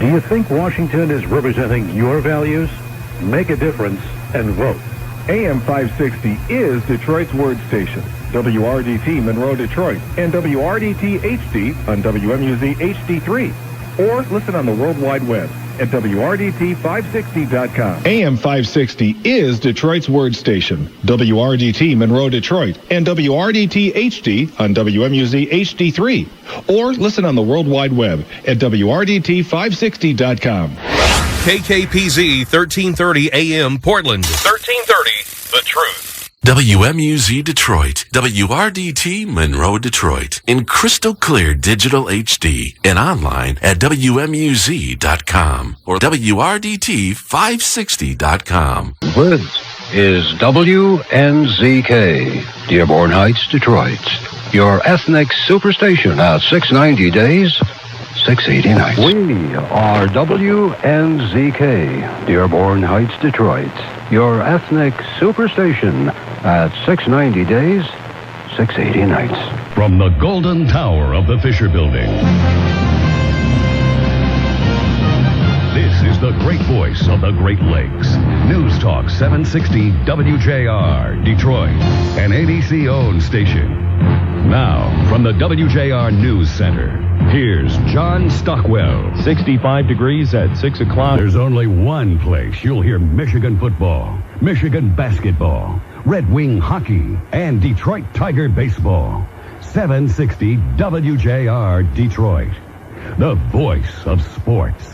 Do you think Washington is representing your values? Make a difference and vote. AM 560 is Detroit's word station. WRDT Monroe, Detroit, and WRDT HD on WMUZ HD3. Or listen on the World Wide Web at WRDT560.com. AM 560 is Detroit's word station. WRDT Monroe, Detroit, and WRDT HD on WMUZ HD3. Or listen on the World Wide Web at WRDT560.com. KKPZ 1330 AM Portland. 1330 The Truth. WMUZ Detroit, WRDT Monroe, Detroit, in crystal clear digital HD and online at WMUZ.com or WRDT560.com. This is WNZK, Dearborn Heights, Detroit. Your ethnic superstation at 690 days, 680 nights. We are WNZK, Dearborn Heights, Detroit. Your ethnic superstation at 690 days, 680 nights. From the Golden Tower of the Fisher Building, this is the great voice of the Great Lakes. News Talk 760 WJR, Detroit, an ABC-owned station. Now, from the WJR News Center, here's John Stockwell. 65 degrees at 6 o'clock. There's only one place you'll hear Michigan football, Michigan basketball, Red Wing hockey, and Detroit Tiger baseball. 760 WJR Detroit, the voice of sports.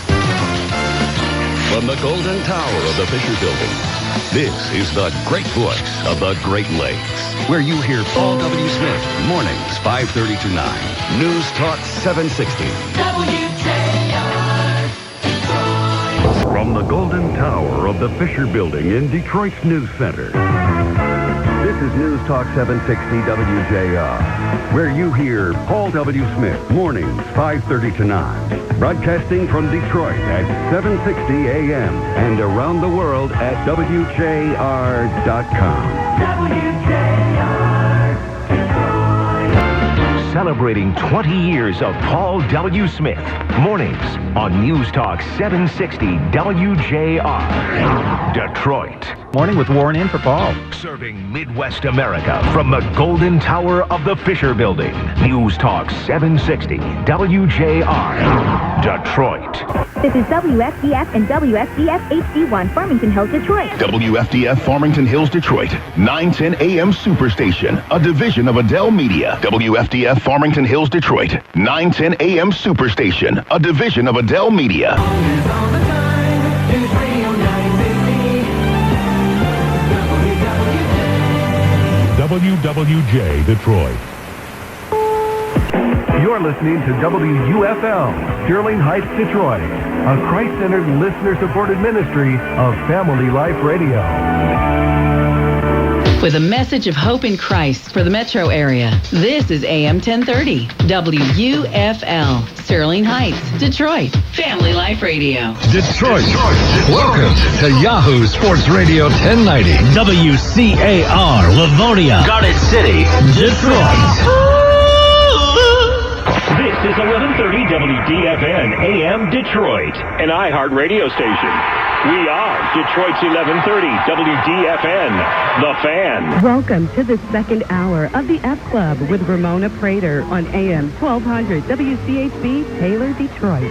From the Golden Tower of the Fisher Building, this is the great voice of the Great Lakes, where you hear Paul W. Smith, mornings 5:30 to 9. News Talk 760. WJR Detroit. From the Golden Tower of the Fisher Building in Detroit's News Center, this is News Talk 760 WJR, where you hear Paul W. Smith, mornings 5:30 to 9. Broadcasting from Detroit at 760 AM and around the world at WJR.com. WJR Detroit. Celebrating 20 years of Paul W. Smith. Mornings on News Talk 760 WJR. Detroit. Morning with Warren in for Paul. Serving Midwest America from the Golden Tower of the Fisher Building. News Talk 760 WJR. Detroit. This is WFDF and WFDF HD1 Farmington Hills, Detroit. WFDF Farmington Hills, Detroit. 910 AM Superstation, a division of Adele Media. WFDF Farmington Hills, Detroit. 910 AM Superstation, a division of Adele Media. WWJ Detroit. You're listening to WUFL, Sterling Heights, Detroit, a Christ-centered, listener-supported ministry of Family Life Radio. With a message of hope in Christ for the metro area, this is AM 1030, WUFL, Sterling Heights, Detroit, Family Life Radio. Detroit. Welcome to Yahoo Sports Radio 1090, WCAR, Livonia, Garnet City, Detroit. This is 1130 WDFN AM Detroit, an iHeart radio station. We are Detroit's 1130 WDFN, The Fan. Welcome to the second hour of the F Club with Ramona Prater on AM 1200 WCHB Taylor, Detroit.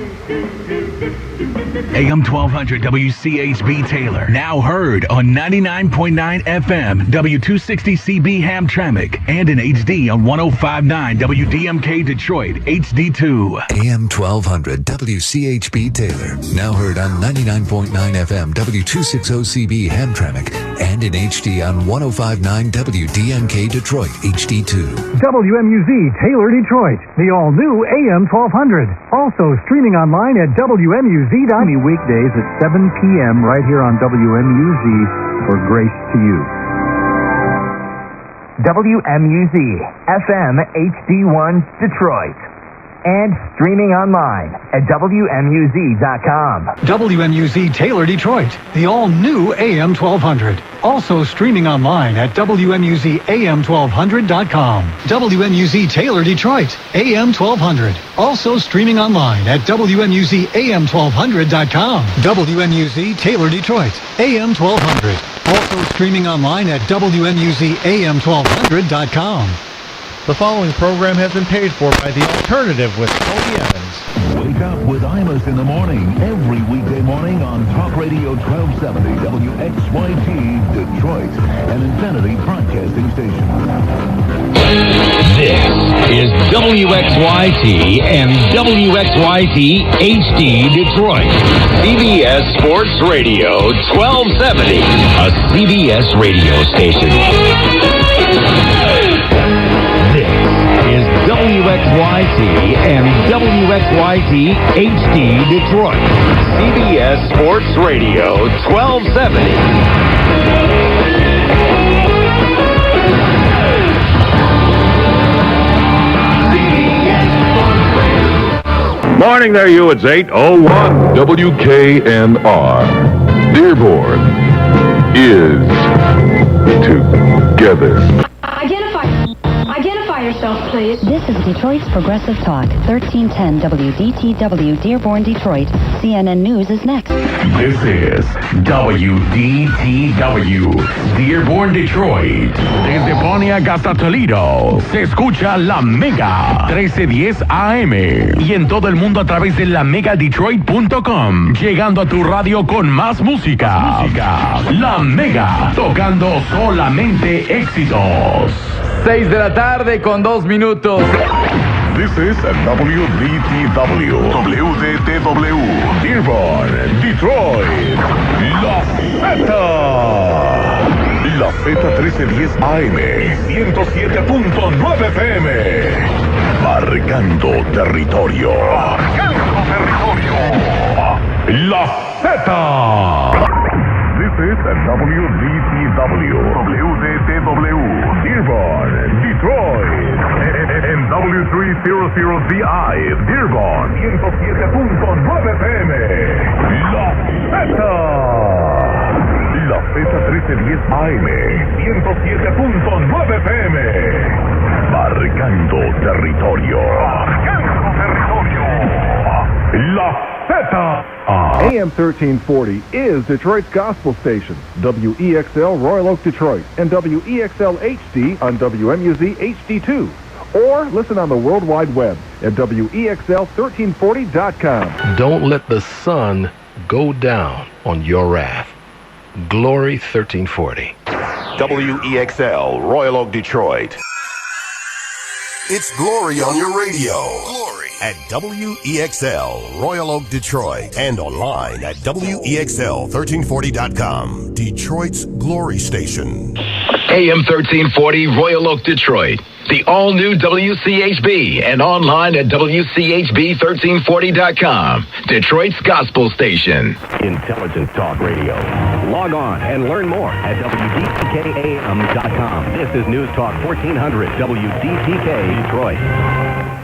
AM 1200 WCHB Taylor, now heard on 99.9 FM W260CB Hamtramck and in HD on 105.9 WDMK Detroit HD2. AM 1200 WCHB Taylor, now heard on 99.9 FM W260CB Hamtramck and in HD on 105.9 WDMK Detroit HD2. WMUZ Taylor, Detroit, the all-new AM 1200. Also streaming online at WMUZ. Weekdays at 7 p.m. right here on WMUZ for Grace to You. WMUZ FM HD1 Detroit. and streaming online at WMUZ.com. WMUZ Taylor Detroit, the all-new AM 1200. Also streaming online at WMUZAM1200.com. WMUZ Taylor Detroit, AM 1200. Also streaming online at WMUZAM1200.com. WMUZ Taylor Detroit, AM 1200. Also streaming online at WMUZAM1200.com. The following program has been paid for by The Alternative with Tony Evans. Wake up with Imus in the morning, every weekday morning on Talk Radio 1270 WXYT Detroit, an Infinity Broadcasting Station. This is WXYT and WXYT HD Detroit. CBS Sports Radio 1270, a CBS radio station. Is WXYT and WXYT HD Detroit. CBS Sports Radio 1270. Morning there, you. It's 8:01 WKNR. Dearborn is together. Identify yourself, please. This is Detroit's Progressive Talk, 1310 WDTW, Dearborn, Detroit. CNN News is next. This is WDTW, Dearborn, Detroit. Desde Pontiac hasta Toledo, se escucha La Mega, 1310 AM. Y en todo el mundo a través de lamegadetroit.com. Llegando a tu radio con más música. La Mega, tocando solamente éxitos. 6 de la tarde con 2 minutos. This is WDTW, WDTW, Dearborn, Detroit, La Z 1310 AM, 107.9 FM, marcando territorio. La Z. This is WDTW, WDTW, Dearborn, Detroit, en W300ZI, Dearborn, 107.9 FM, La Z 1310 AM, 107.9 FM, marcando territorio. La Z. AM 1340 is Detroit's gospel station. WEXL Royal Oak, Detroit, and WEXL HD on WMUZ HD2. Or listen on the World Wide Web at WEXL1340.com. Don't let the sun go down on your wrath. Glory 1340. WEXL Royal Oak, Detroit. It's Glory on your radio. Glory at WEXL, Royal Oak, Detroit, and online at WEXL1340.com, Detroit's Glory Station. AM 1340, Royal Oak, Detroit. The all-new WCHB and online at WCHB1340.com, Detroit's gospel station. Intelligent Talk Radio. Log on and learn more at WDTKAM.com. This is News Talk 1400 WDTK Detroit.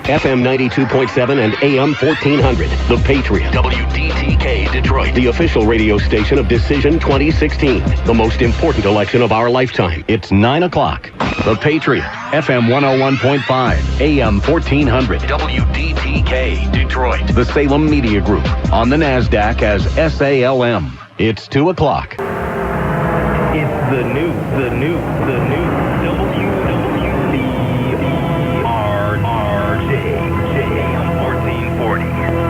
FM 92.7 and AM 1400. The Patriot. WDTK Detroit. The official radio station of Decision 2016. The most important election of our lifetime. It's 9 o'clock. The Patriot. FM 101.5. AM 1400. WDTK Detroit. The Salem Media Group. On the NASDAQ as SALM. It's 2 o'clock. It's the new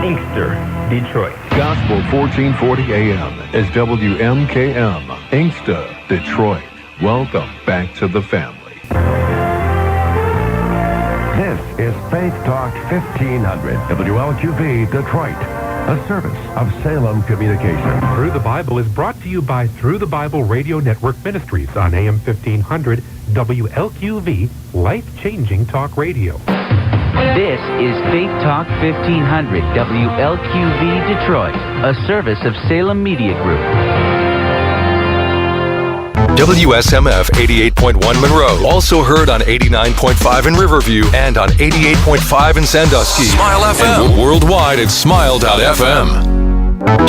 Inkster, Detroit. Gospel 1440 AM is WMKM, Inkster, Detroit. Welcome back to the family. This is Faith Talk 1500, WLQV, Detroit. A service of Salem Communications. Through the Bible is brought to you by Through the Bible Radio Network Ministries on AM 1500, WLQV, life-changing talk radio. This is Faith Talk 1500, WLQV Detroit, a service of Salem Media Group. WSMF 88.1 Monroe. Also heard on 89.5 in Riverview and on 88.5 in Sandusky. Smile FM. And worldwide at smile.fm.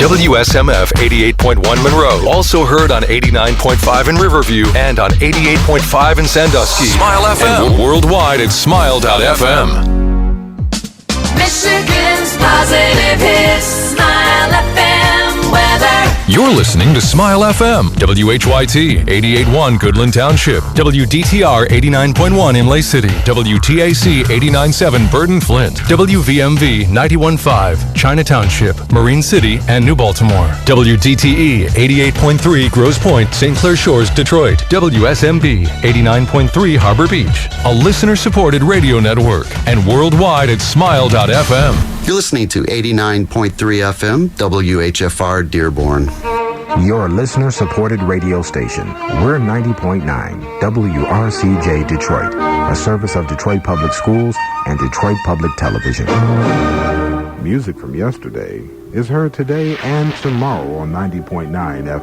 WSMF 88.1 Monroe. Also heard on 89.5 in Riverview and on 88.5 in Sandusky. Smile FM. And worldwide at smile.fm. Michigan's positive hits, Smile FM weather. You're listening to Smile FM, WHYT 88.1 Goodland Township, WDTR 89.1 in Lay City, WTAC 89.7 Burton Flint, WVMV 91.5 China Township, Marine City, and New Baltimore, WDTE 88.3 Grosse Pointe, St. Clair Shores, Detroit, WSMB 89.3 Harbor Beach, a listener-supported radio network, and worldwide at smile.fm. You're listening to 89.3 FM, WHFR Dearborn. Your listener-supported radio station. We're 90.9 WRCJ Detroit, a service of Detroit Public Schools and Detroit Public Television. Music from yesterday is heard today and tomorrow on 90.9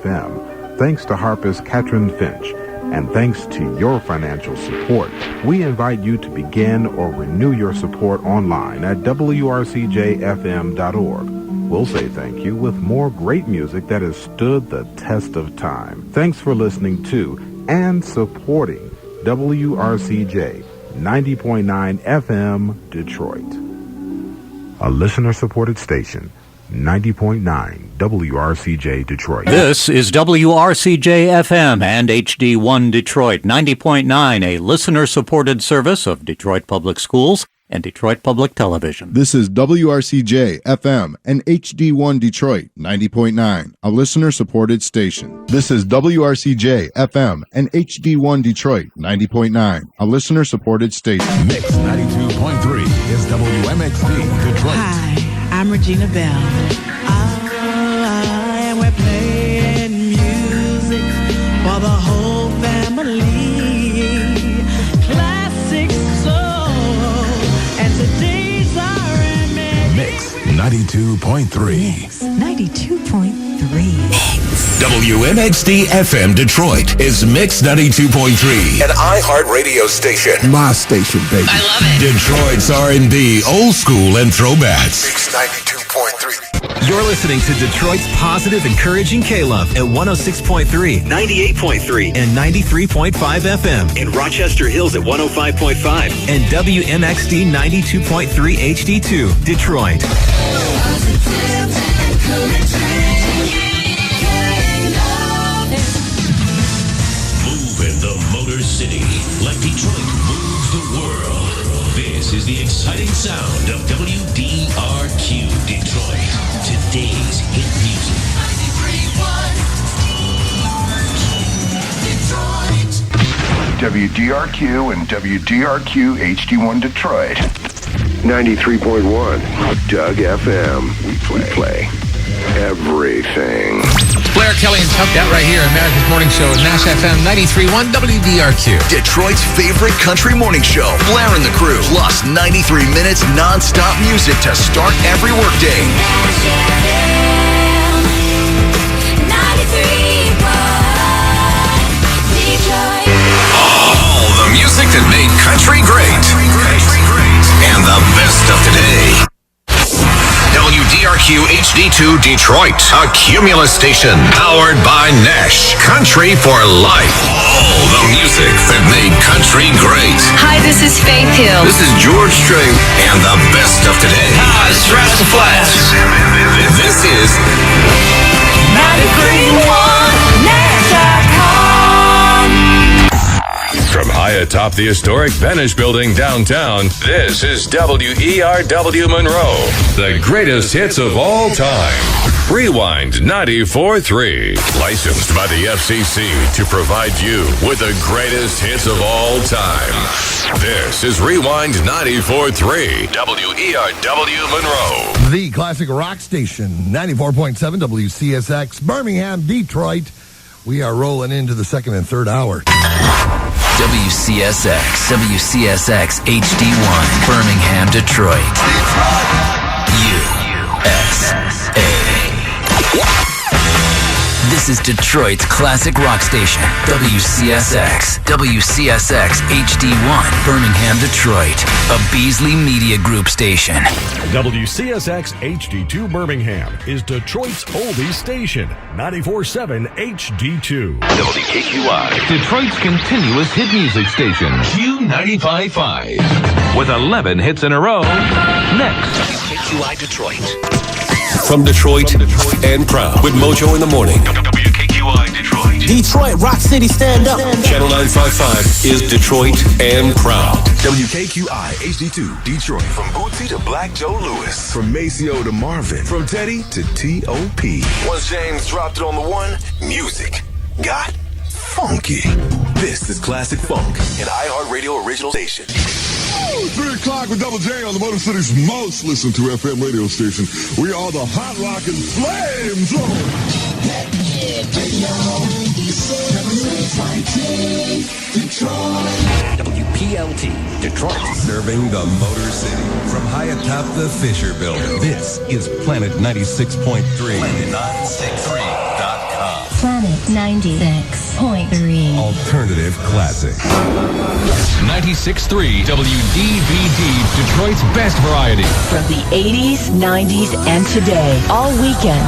FM, thanks to harpist Katrin Finch. And thanks to your financial support, we invite you to begin or renew your support online at WRCJFM.org. We'll say thank you with more great music that has stood the test of time. Thanks for listening to and supporting WRCJ 90.9 FM Detroit. A listener-supported station, 90.9 WRCJ Detroit. This is WRCJ-FM and HD1 Detroit, 90.9, a listener-supported service of Detroit Public Schools and Detroit Public Television. This is WRCJ-FM and HD1 Detroit, 90.9, a listener-supported station. This is WRCJ-FM and HD1 Detroit, 90.9, a listener-supported station. Mix 92.3 is WMXD Detroit. Hi, I'm Regina Bell. And we're playing music for the whole family. Classic soul, and today's R&B. Mix 92.3. Mix 92.3. WMXD FM Detroit is Mix 92.3, an iHeart radio station. My station, baby. I love it. Detroit's R&B, old school and throwbacks. Mix 92.3. You're listening to Detroit's positive, encouraging K-Love at 106.3, 98.3, and 93.5 FM. In Rochester Hills at 105.5 and WMXD 92.3 HD2, Detroit. Moving the Motor City like Detroit moves the world. This is the exciting sound of WDRQ Detroit. Today's hit music. 93.1 WDRQ and WDRQ HD1 Detroit. 93.1 Doug FM. We play everything. Blair Kelly and Tucked Out right here, America's Morning Show, Nash FM 93.1 WDRQ. Detroit's favorite country morning show. Blair and the crew, plus 93 minutes non-stop music to start every workday. All the music that made country great. And the best of today. WDRQ HD2 Detroit, a Cumulus station, powered by Nash. Country for life. All the music that made country great. Hi, this is Faith Hill. This is George Strait, and the best of today. Hi, it's Rascal Flatts. This is 93.1 Nash.com. From high atop the historic Benesch Building downtown, this is WERW Monroe. The greatest hits of all time. Rewind 94.3. Licensed by the FCC to provide you with the greatest hits of all time. This is Rewind 94.3. WERW Monroe. The classic rock station, 94.7 WCSX, Birmingham, Detroit. We are rolling into the second and third hour. WCSX, WCSX HD1, Birmingham, Detroit. USA. This This is Detroit's classic rock station, WCSX. WCSX HD1, Birmingham, Detroit. A Beasley Media Group station. WCSX HD2 Birmingham is Detroit's oldies station, 94.7 HD2. WKQI, Detroit's continuous hit music station, Q95.5. With 11 hits in a row, next. WKQI Detroit. From Detroit and proud with Mojo in the morning. WKQI Detroit. Detroit, Rock City, stand up. Channel 955 is Detroit and proud. WKQI HD2 Detroit. From Bootsy to Black Joe Lewis. From Maceo to Marvin. From Teddy to T.O.P. Once James dropped it on the one, music got funky. This is Classic Funk, an iHeartRadio original station. 3 o'clock with Double J on the Motor City's most listened to FM radio station. We are the Hot Rockin' Flames. WPLT Detroit. Serving the Motor City from high atop the Fisher Building. This is Planet 96.3. Planet963.com. Planet 96.3. Alternative classic. 96.3 WDVD, Detroit's best variety. From the 80s, 90s, and today, all weekend.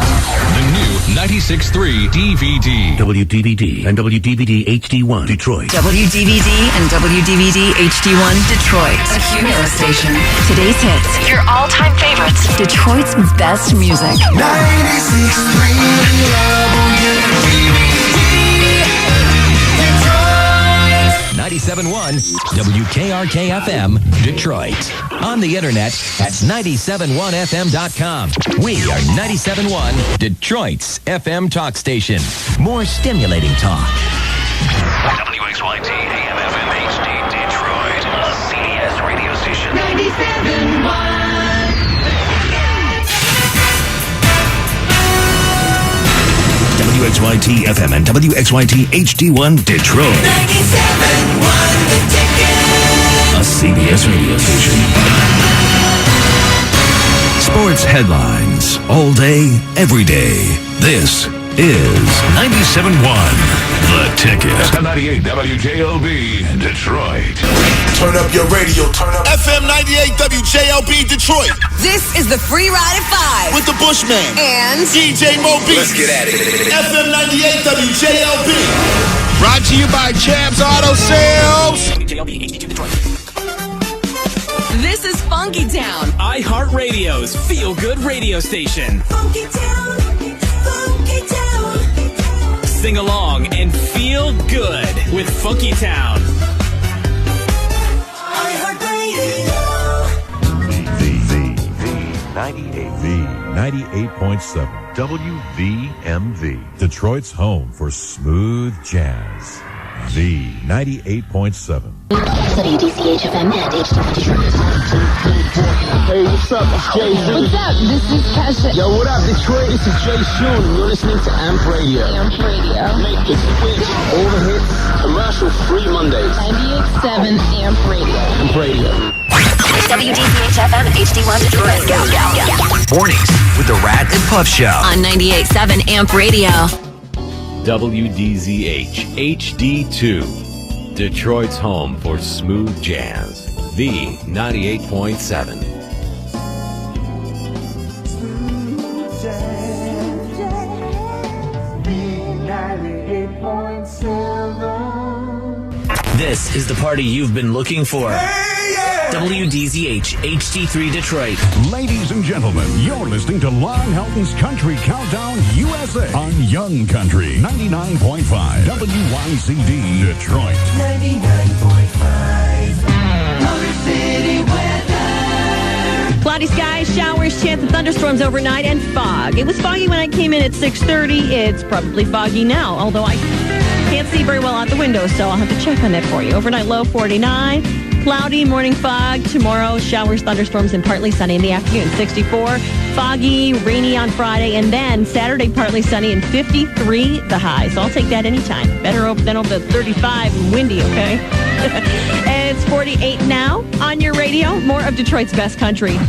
The new 96.3 DVD. WDVD and WDVD HD1 Detroit. WDVD and WDVD HD1 Detroit. A Cumulus station. Today's hits. Your all-time favorites. Detroit's best music. 96.3 97.1 WKRK-FM, Detroit. On the internet at 971fm.com. We are 97.1, Detroit's FM talk station. More stimulating talk. WXYT AM/FM HD Detroit, a CBS radio station. 97.1. WXYT FM and WXYT HD1 Detroit. 97.1 The Ticket. A CBS radio station. Sports headlines all day, every day. This is 97.1 The Ticket. FM 98 WJLB Detroit. Turn up your radio, turn up. FM 98 WJLB Detroit. This is the Free Ride at 5. With the Bushman. And DJ Moby. Let's get at it. FM 98 WJLB. Brought to you by Champs Auto Sales. WJLB HD2 Detroit. This is Funky Town. iHeartRadio's feel-good radio station. Funky Town. Funky Town. Sing along and feel good with Funky Town. The 98.7 WVMV, Detroit's home for smooth jazz. The 98.7. WDCHFM and HD1 Hey, what's up? It's Jay Z. What's up? This is Kesha. Yo, what up, Detroit? This is Jay Shun. You're listening to Amp Radio. Amp Radio. Make the switch. All the hits. Commercial-free Mondays. 98.7 Amp Radio. Amp Radio. WDCHFM and HD1 Detroit. Mornings with the Rat and Puff Show. On 98.7 Amp Radio. WDZH HD2, Detroit's home for smooth jazz. The 98.7. This is the party you've been looking for. WDZH HD3 Detroit. Ladies and gentlemen, you're listening to Long Helton's Country Countdown USA on Young Country 99.5 WYCD Detroit. 99.5 Motor City weather. Cloudy skies, showers, chance of thunderstorms overnight, and fog. It was foggy when I came in at 6:30. It's probably foggy now, although I can't see very well out the window, so I'll have to check on that for you. Overnight low 49. Cloudy, morning fog. Tomorrow, showers, thunderstorms, and partly sunny in the afternoon. 64. foggy, rainy on Friday, and then Saturday partly sunny and 53 the high. So I'll take that anytime. Better than over 35 and windy, okay? And it's 48 now on your radio. More of Detroit's best country.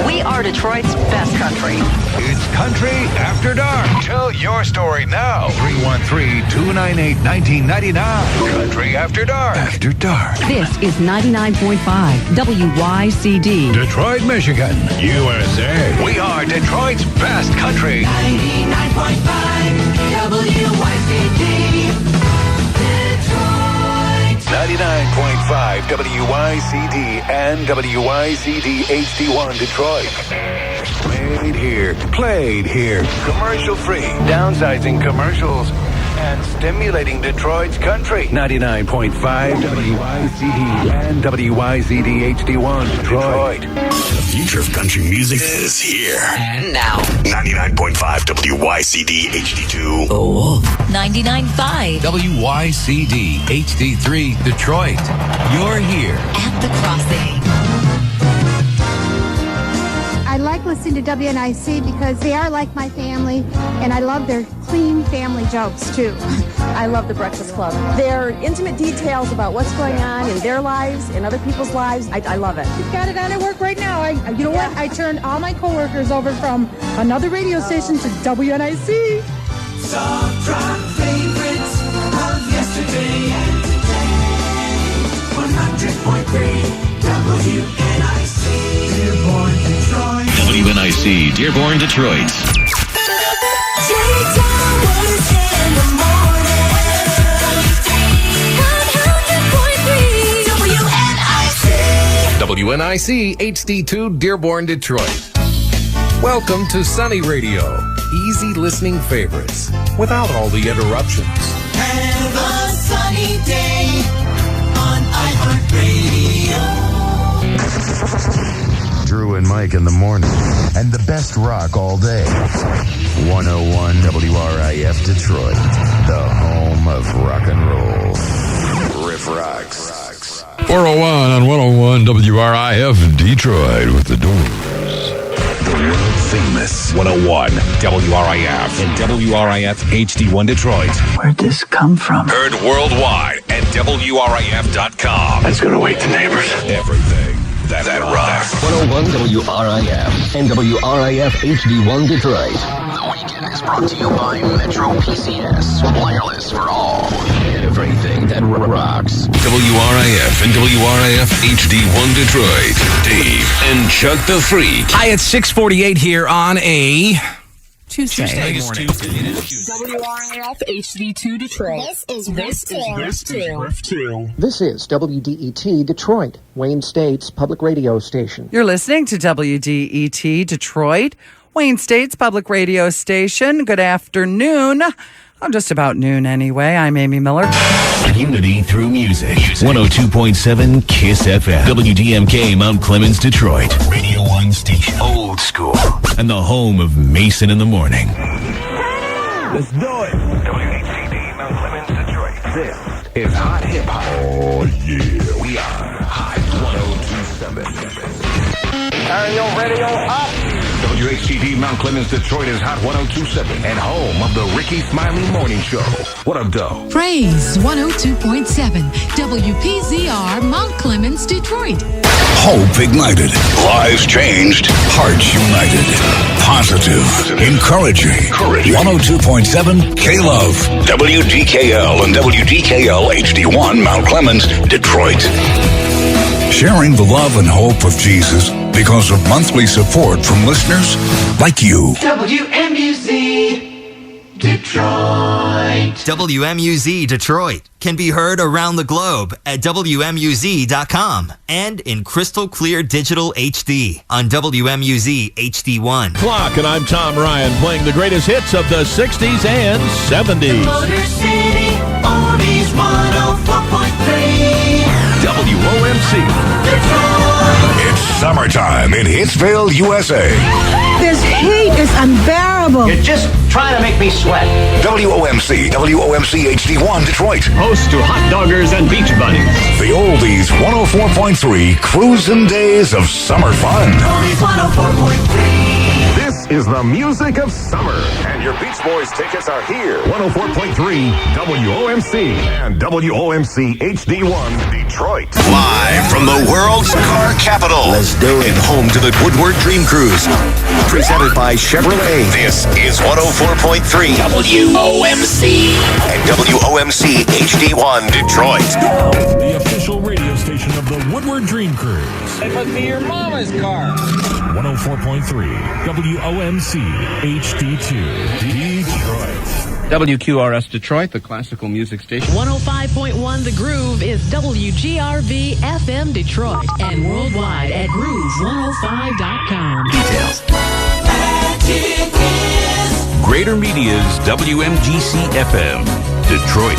We are Detroit's best country. It's Country After Dark. Tell your story now. 313-298-1999. Country After Dark. After Dark. This is 99.5 WYCD. Detroit, Michigan, USA. We are Detroit's best country. 99.5 WYCD. Detroit. 99.5 WYCD and WYCD HD1 Detroit. Made here, played here, commercial free, downsizing commercials, and stimulating Detroit's country. 99.5 WYCD and WYCD HD1 Detroit. The future of country music is here. And now, 99.5 WYCD HD2. Oh. 99.5 WYCD HD3 Detroit. You're here. At the Crossing. I like listening to WNIC because they are like my family, and I love their clean family jokes, too. I love the Breakfast Club. Their intimate details about what's going on in their lives and other people's lives, I love it. You've got it on at work right now. You know what? I turned all my coworkers over from another radio station to WNIC. Soft rock favorites of yesterday and today. 100.3 WNIC. Dearborn, Detroit. WNIC, Dearborn, Detroit. WNIC HD2 Dearborn, Detroit. Welcome to Sunny Radio. Easy listening favorites without all the interruptions. Have a sunny day on iHeartRadio. Drew and Mike in the morning, and the best rock all day. 101 WRIF Detroit, the home of rock and roll. Riff Rocks. 401 on 101 WRIF Detroit with the Doors. The world famous 101 WRIF and WRIF HD1 Detroit. Where'd this come from? Heard worldwide at WRIF.com. That's gonna wake the neighbors. Everything that rocks. 101 WRIF and WRIF HD1 Detroit. The weekend is brought to you by Metro PCS. Wireless for all. Everything that rocks. WRIF and WRIF HD1 Detroit. Dave and Chuck the Freak. Hi, it's 6:48 here on a Tuesday. Morning. WRIF HD2 Detroit. This is WDET Detroit, Wayne State's public radio station. You're listening to WDET Detroit, Wayne State's public radio station. Good afternoon. Oh, just about noon anyway. I'm Amy Miller. Unity through music. 102.7 KISS FM. WDMK Mount Clemens, Detroit. Radio 1 station. Old school. And the home of Mason in the Morning. Let's do it. WHCD Mount Clemens, Detroit. This is Hot Hip Hop. Oh, yeah. We are Hot 102.7. Turn your radio up. WHCD Mount Clemens, Detroit is Hot 102.7 and home of the Ricky Smiley Morning Show. What up, though? Praise 102.7 WPZR Mount Clemens, Detroit. Hope ignited. Lives changed. Hearts united. Positive. Encouraging. 102.7 K-Love. WDKL and WDKL HD1 Mount Clemens, Detroit. Sharing the love and hope of Jesus because of monthly support from listeners like you. WMUZ Detroit. WMUZ Detroit can be heard around the globe at WMUZ.com and in crystal clear digital HD on WMUZ HD1. Clock, and I'm Tom Ryan playing the greatest hits of the 60s and 70s. Motor City, Oldies 104.3. WOMC. It's summertime in Hitsville, USA. This heat is unbearable. You're just trying to make me sweat. WOMC HD1 Detroit. Host to hot doggers and beach buddies. The Oldies 104.3 Cruisin' Days of Summer Fun. Oldies 104.3. This is the music of summer, and your Beach Boys tickets are here. 104.3 WOMC and WOMC HD1 Detroit. Live from the world's car capital. Let's do it. And home to the Woodward Dream Cruise. Presented by Chevrolet. This is 104.3 WOMC and WOMC HD1 Detroit. The official radio station of the Woodward Dream Cruise. It must be your mama's car. 104.3 WOMC HD2 Detroit. WQRS Detroit, the classical music station. 105.1 The Groove is WGRV FM Detroit and worldwide at groove105.com. Details. Greater Media's WMGC FM, Detroit.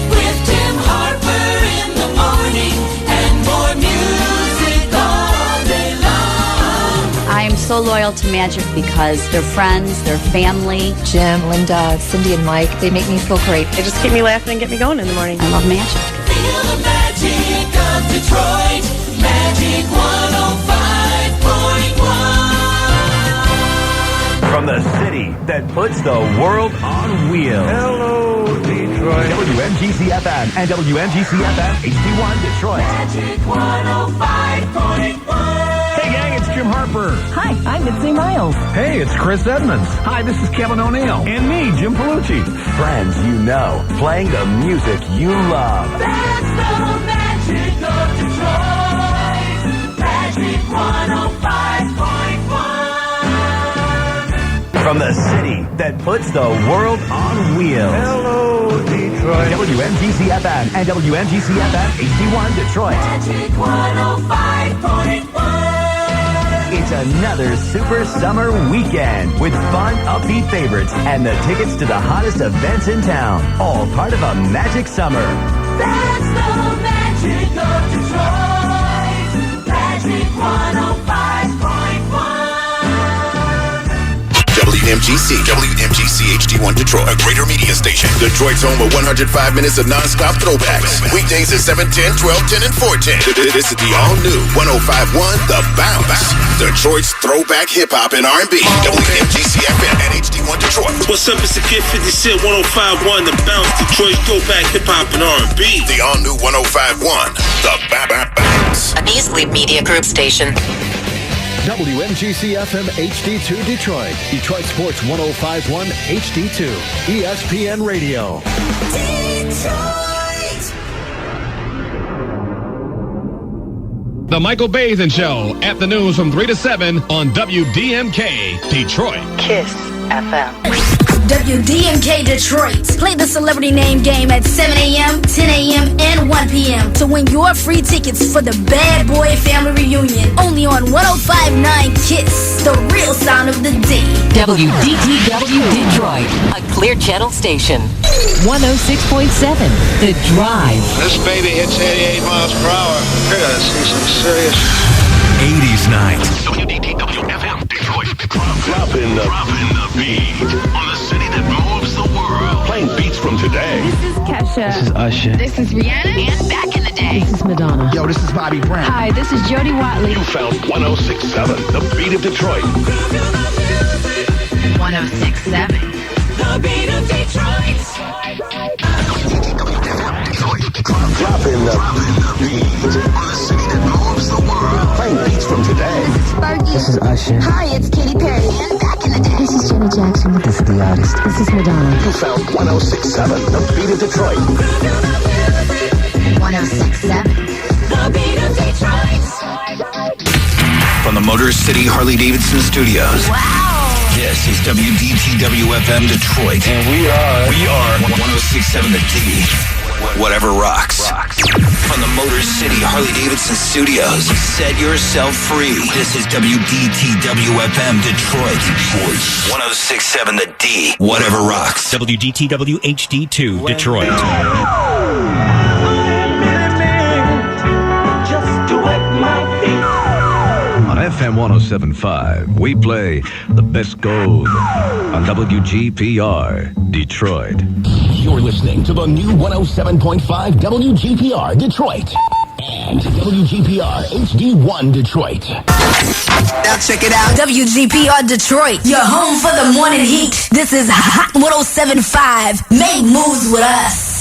With Tim Harper in the morning and more music all day long. I'm so loyal to Magic because they're friends, they're family. Jim, Linda, Cindy, and Mike, they make me feel great. They just keep me laughing and get me going in the morning. I love Magic. Feel the magic of Detroit. Magic 105.1. From the city that puts the world on wheels. Hello, Detroit. WMGC FM and WMGC FM HD1 Detroit. Magic 105.1. Hey, gang, it's Jim Harper. Hi, I'm Mitzi Miles. Hey, it's Chris Edmonds. Hi, this is Kevin O'Neill. And me, Jim Palucci. Friends you know, playing the music you love. That's the magic of Detroit. Magic 105.1. From the city that puts the world on wheels. Hello, Detroit. WMGC FM and WMGC FM HD1 Detroit. Magic 105.1. It's another super summer weekend with fun, upbeat favorites and the tickets to the hottest events in town. All part of a magic summer. That's the magic of Detroit. Magic 105.1. WMGC HD1 Detroit, a greater media station. Detroit's home of 105 minutes of non-stop throwbacks. Weekdays at 7, 10, 12, 10, and 410. This is the all-new 105.1 The Bounce. Detroit's throwback hip-hop and R&B. WMGC FM and HD1 Detroit. What's up? It's the Kid 50 Cent 105.1 The Bounce. Detroit's throwback hip-hop and R&B. The all-new 105.1 The Bounce. A Beasley Media Group station. WMGC FM HD2 Detroit. Detroit Sports 105.1 HD2. ESPN Radio. Detroit. The Michael Bathan Show at the news from 3 to 7 on WDMK Detroit. Kiss FM. WDMK Detroit. Play the celebrity name game at 7 a.m., 10 a.m., and 1 p.m. to win your free tickets for the Bad Boy Family Reunion. Only on 105.9 KISS, the real sound of the day. WDTW Detroit, a Clear Channel station. 106.7, The Drive. This baby hits 88 miles per hour. You're gonna see some serious 80s night. WDTW FM Detroit. Dropping the beat On the city that moves the world. Playing beats from today. This is Kesha. This is Usher. This is Rihanna. And back in the day. This is Madonna. Yo, this is Bobby Brown. Hi, this is Jody Watley. You found 106.7, the beat of Detroit. 106.7. The beat of Detroit. Dropping the beat On the city that moves the world. Playing beats from today. This is Fergie. This is Usher. Hi, it's Katy Perry. And back in the day. This is Janet Jackson. This is the artist. This is Madonna. You found 106.7, the beat of Detroit. 106.7. The beat of Detroit. From the Motor City Harley-Davidson Studios. Wow. This is WDTW FM Detroit. And we are 106.7 The D. Whatever rocks. From the Motor City Harley-Davidson Studios. Set yourself free. This is WDTW FM Detroit. 106.7 The D. Whatever rocks. WDTW HD2 Detroit. On FM 107.5, we play The Best Gold on WGPR Detroit. You're listening to the new 107.5 WGPR Detroit. and WGPR HD1 Detroit. Now check it out. WGPR Detroit, your home for the morning heat. This is Hot 107.5. Make moves with us.